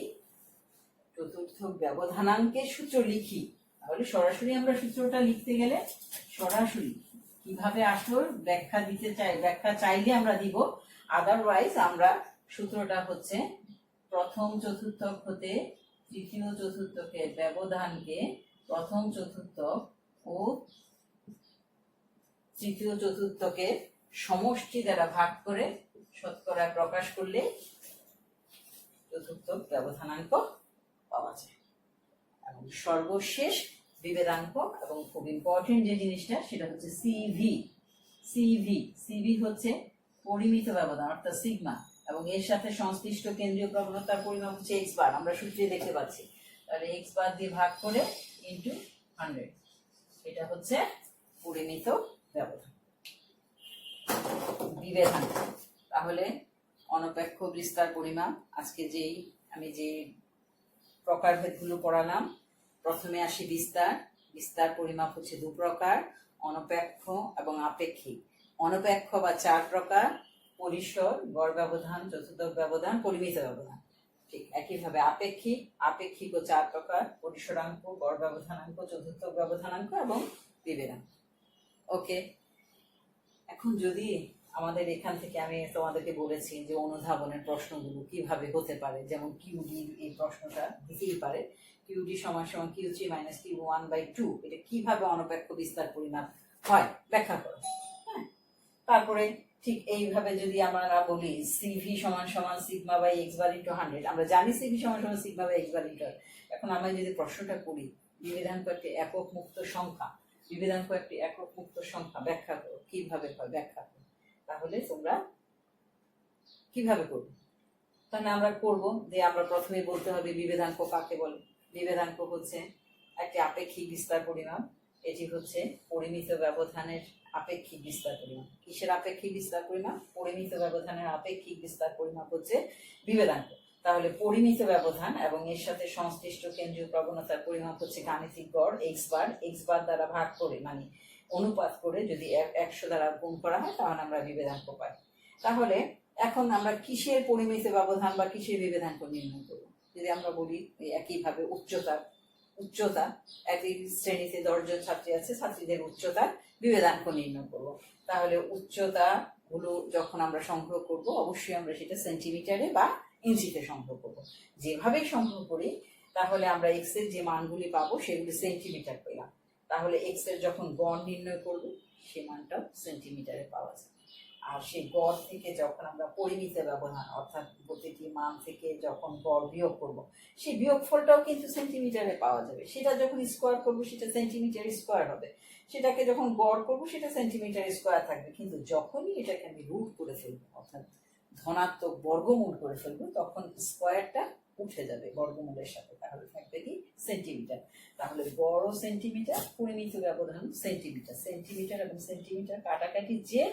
চতুর্থ ব্যবধানাঙ্কের সূত্র লিখি, তাহলে সরাসরি আমরা সূত্রটা লিখতে গেলে সরাসরি কিভাবে আসল ব্যাখ্যা দিতে চাই, ব্যাখ্যা চাইলে আমরা দিব, আদারওয়াইজ আমরা সূত্রটা হচ্ছে প্রথম চতুর্থক হতে তৃতীয় চতুর্থকের ব্যবধানকে প্রথম চতুর্থক ও তৃতীয় চতুর্থকের সমষ্টি দ্বারা ভাগ করে শতকরা প্রকাশ করলে চতুর্থ ব্যবধানাঙ্ক পাওয়া যায়। এবং সর্বশেষ বিভেদাঙ্ক এবং খুব ইম্পর্টেন্ট যে জিনিসটা সেটা হচ্ছে সিভি। সিভি হচ্ছে পরিমিত ব্যবধান অর্থাৎ সিগমা, এবং এর সাথে সংশ্লিষ্ট কেন্দ্রীয় প্রবণতার পরিমাপ হচ্ছে এক্স বার। আমরা সূত্রে দেখতে পাচ্ছি, তাহলে এক্স বার দিয়ে ভাগ করে ইন্টু 100, এটা হচ্ছে পরিমিত ব্যবধান বিভেদাঙ্ক। তাহলে অনপেক্ষ বিস্তার পরিমাপ, আজকে আমি যে প্রকারভেদগুলো পড়ালাম, প্রথমে আসি বিস্তার পরিমাপ হচ্ছে দু প্রকার, অনপেক্ষ এবং আপেক্ষিক। অনপেক্ষ বা 4 প্রকার: পরিসর, গড় ব্যবধান, চতুর্থক ব্যবধান, পরিমিত ব্যবধান। ঠিক একইভাবে আপেক্ষিকও 4 প্রকার: পরিসরাঙ্ক, গড় ব্যবধানাঙ্ক, চতুর্থক ব্যবধানাঙ্ক এবং বিভেদাঙ্ক। ওকে, এখন যদি আমাদের এখান থেকে আমি তোমাদেরকে বলেছি যে অনুধাবনের প্রশ্নগুলো কিভাবে হতে পারে, যেমন কিউডি এই প্রশ্নটা দিতেই পারে, কিউডি সমান সমান কিউ3 মাইনাস কিউ1/2, এটা কিভাবে অনপেক্ষ বিস্তার পরিমাপ হয় ব্যাখ্যা করো। হ্যাঁ, তারপরে ঠিক এইভাবে যদি আমরা বলি সিভি সমান সমান sigma by x bar into 100, আমরা জানি সিভি সমান সমান sigma by x bar into. এখন আমরা যদি প্রশ্নটা করি বিভেদাঙ্ক একটি একক মুক্ত সংখ্যা, ব্যাখ্যা করো, কিভাবে হয় ব্যাখ্যা করো। তাহলে তোমরা কিভাবে করবে? তাহলে আমরা করব যে আমরা প্রথমে বলতে হবে বিভেদাঙ্ক কাকে বলে। বিভেদাঙ্ক হচ্ছে একটি আপেক্ষিক বিস্তার পরিমাপ, এটি হচ্ছে পরিমিত ব্যবধানের আপেক্ষিক বিস্তার পরিমাপ। কিসের আপেক্ষিক বিস্তার পরিমাপ? পরিমিত ব্যবধানের আপেক্ষিক বিস্তার পরিমাপ হচ্ছে বিভেদাঙ্ক। তাহলে পরিমিত ব্যবধান এবং এর সাথে সংশ্লিষ্ট কেন্দ্রীয় প্রবণতার পরিমাপ হচ্ছে গাণিতিক গড় এক্স বার দ্বারা ভাগ করে, মানে অনুপাত করে যদি 100 দ্বারা গুণ করা হয় তাহলে আমরা বিভেদাঙ্ক পাই। তাহলে এখন আমরা কিসের পরিমিত ব্যবধান বা কিসের বিভেদাঙ্ক নির্ণয় করব? যদি আমরা বলি একইভাবে উচ্চতা একই শ্রেণীতে 10 জন ছাত্রী আছে, ছাত্রীদের উচ্চতার বিভেদাঙ্ক নির্ণয় করব। তাহলে উচ্চতা গুলো যখন আমরা সংগ্রহ করব অবশ্যই আমরা সেটা সেন্টিমিটারে বা ইঞ্চিতে সংগ্রহ করব। যেভাবেই সংগ্রহ করি তাহলে আমরা এক্স এর যে মানগুলি পাবো সেগুলি সেন্টিমিটার পেলাম। তাহলে এক্স এর যখন গড় নির্ণয় করব সে মানটাও সেন্টিমিটারে পাওয়া যায়। আর সেই গড় থেকে যখন আমরা পরিমিত ব্যবধান অর্থাৎ প্রতিটি মান থেকে যখন গড় বিয়োগ করব সেই বিয়োগফলটাও কিন্তু সেন্টিমিটারে পাওয়া যাবে। সেটা যখন স্কোয়ার করবো সেটা সেন্টিমিটার স্কোয়ার হবে, সেটাকে যখন গড় করবো সেটা সেন্টিমিটার স্কোয়ার থাকবে। কিন্তু যখনই এটাকে আমি রুট করে ফেলবো অর্থাৎ ধনাত্মক বর্গমূল করে ফেলবো তখন স্কোয়ারটা উঠে যাবে বর্গমূলের সাথে, তাহলে থাকবে কি সেন্টিমিটার। তাহলে বড় সেন্টিমিটার, পরিমিত ব্যবধান সেন্টিমিটার এবং সেন্টিমিটার কাটাকাটি যে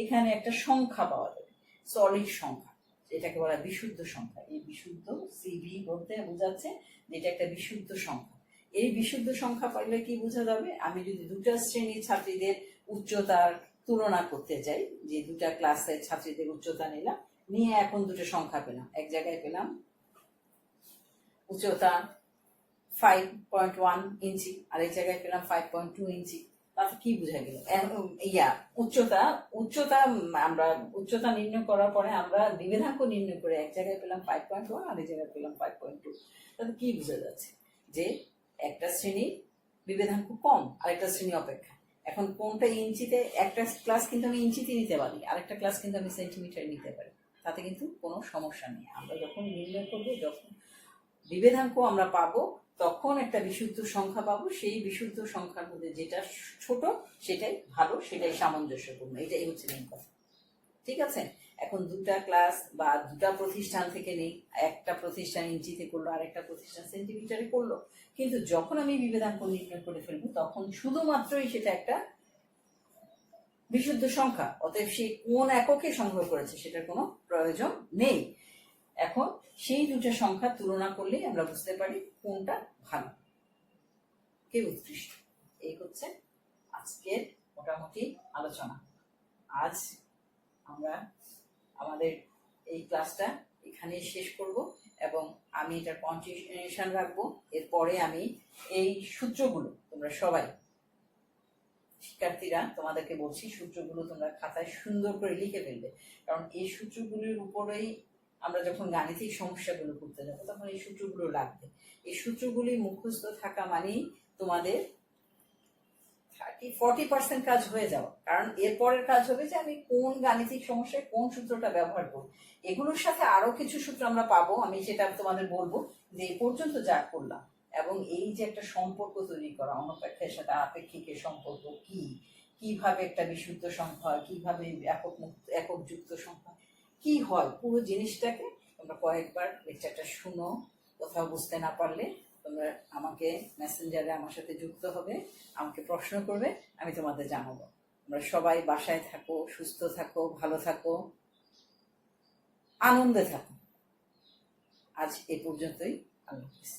এখানে একটা সংখ্যা পাওয়া যাবে, সলিড সংখ্যা, এটাকে বলা বিশুদ্ধ সংখ্যা। এই বিশুদ্ধ সিভি বলতে বোঝাচ্ছে যে এটা একটা বিশুদ্ধ সংখ্যা। এই বিশুদ্ধ সংখ্যা পাইলে কি বোঝা যাবে? আমি যদি দুটা শ্রেণীর ছাত্রীদের উচ্চতার তুলনা করতে যাই, যে দুটা ক্লাসের ছাত্রীদের উচ্চতা নিলাম, নিয়ে এখন দুটো সংখ্যা পেলাম। এক জায়গায় পেলাম উচ্চতা 5.1 ইঞ্চি, আরেক জায়গায় পেলাম 5.2 ইঞ্চি। তাতে কি বোঝা গেল? আমরা উচ্চতা নির্ণয় করার পরে আমরা বিভেদাঙ্ক নির্ণয় করে এক জায়গায় পেলাম 5.1, আরেক জায়গায় পেলাম 5.2। তাতে কি বোঝা যাচ্ছে? যে একটা শ্রেণীর বিভেদাঙ্ক কম আরেকটা শ্রেণী অপেক্ষা। এখন কোনটা ইঞ্চিতে, একটা ক্লাস কিন্তু আমি ইঞ্চিতে নিতে পারি, আরেকটা ক্লাস কিন্তু আমি সেন্টিমিটারে নিতে পারি, তাতে কিন্তু কোনো সমস্যা নেই। আমরা যখন নির্ণয় করবো, যখন বিভেদাঙ্ক আমরা পাবো তখন একটা বিশুদ্ধ সংখ্যা পাবো, সেই বিশুদ্ধ সংখ্যার মধ্যে যেটা ছোট সেটাই ভালো, সেটাই সামঞ্জস্যপূর্ণ। এটাই হচ্ছে মেন কথা। ঠিক আছে? এখন দুটা ক্লাস বা দুটা প্রতিষ্ঠান থেকে নেই, একটা প্রতিষ্ঠান ইঞ্চিতে করলো আরেকটা প্রতিষ্ঠান সেন্টিমিটারে করলো, কিন্তু যখন আমি বিভেদাঙ্ক নির্ণয় করে ফেলবো তখন শুধুমাত্রই সেটা একটা বিশুদ্ধ সংখ্যা, অতএব সে কোন এককে সংগ্রহ করেছে সেটার কোনো প্রয়োজন নেই। এখন সেই দুটো সংখ্যা তুলনা করলেই আমরা বুঝতে পারি কোনটা ভালো, কে উৎকৃষ্ট। এই হচ্ছে আজকের মোটামুটি আলোচনা। আজ আমরা আমাদের এই ক্লাসটা এখানেই শেষ করব এবং আমি এটার কন্টিনিউশন রাখবো। এরপরে আমি এই সূত্রগুলো তোমরা সবাই শিক্ষার্থীরা তোমাদেরকে বলছি, সূত্রগুলো তোমরা খাতায় সুন্দর করে লিখে ফেলবে, কারণ এই সূত্রগুলির উপরেই আমরা যখন গাণিতিক সমস্যাগুলো করতে যাবো তখন এই সূত্রগুলো লাগবে। এই সূত্রগুলি মুখস্থ থাকা মানেই তোমাদের 30-40% কাজ হয়ে যাওয়া, কারণ এরপরের কাজ হবে যে আমি কোন গাণিতিক সমস্যায় কোন সূত্রটা ব্যবহার করব। এগুলোর সাথে আরো কিছু সূত্র আমরা পাবো, আমি সেটা তোমাদের বলবো যে এই পর্যন্ত যা করলাম, এবং এই যে একটা সম্পর্ক তৈরি করা অনপেক্ষের সাথে আপেক্ষিকের সম্পর্ক কি, কিভাবে একটা বিশুদ্ধ সংখ্যা, কিভাবে একক যুক্ত সংখ্যা কি হয়, পুরো জিনিসটাকে তোমরা কয়েকবার লেকচারটা শুনো। কোথাও বুঝতে না পারলে তোমরা আমাকে মেসেঞ্জারে আমার সাথে যুক্ত হবে, আমাকে প্রশ্ন করবে, আমি তোমাদের জানাবো। তোমরা সবাই বাসায় থাকো, সুস্থ থাকো, ভালো থাকো, আনন্দে থাকো। আজ এ পর্যন্তই। আল্লাহ হাফেজ।